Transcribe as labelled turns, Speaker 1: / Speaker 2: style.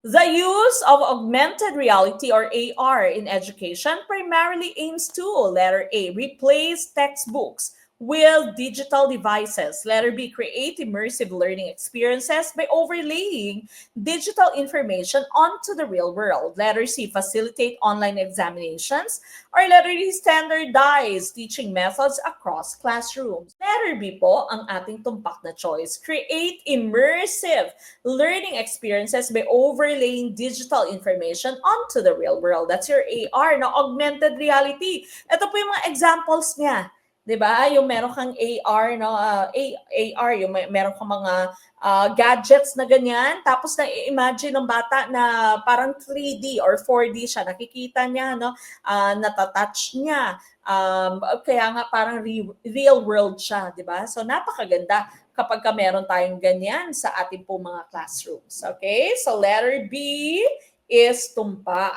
Speaker 1: The use of augmented reality or AR in education primarily aims to letter A, replace textbooks with digital devices. Letter B, create immersive learning experiences by overlaying digital information onto the real world. Letter C, facilitate online examinations. Or letter D, standardize teaching methods across classrooms. Letter B po ang ating tumpak na choice. Create immersive learning experiences by overlaying digital information onto the real world. That's your AR, no? Augmented reality. Ito po yung mga examples niya. 'Di ba? Yung meron kang AR, no? AR, yung meron kang mga gadgets na ganyan. Tapos na-imagine ng bata na parang 3D or 4D siya. Nakikita niya, no? Natatouch niya. Kaya nga parang real world siya, 'di ba? So napakaganda kapag meron tayong ganyan sa ating po mga classrooms. Okay? So letter B is tumpak.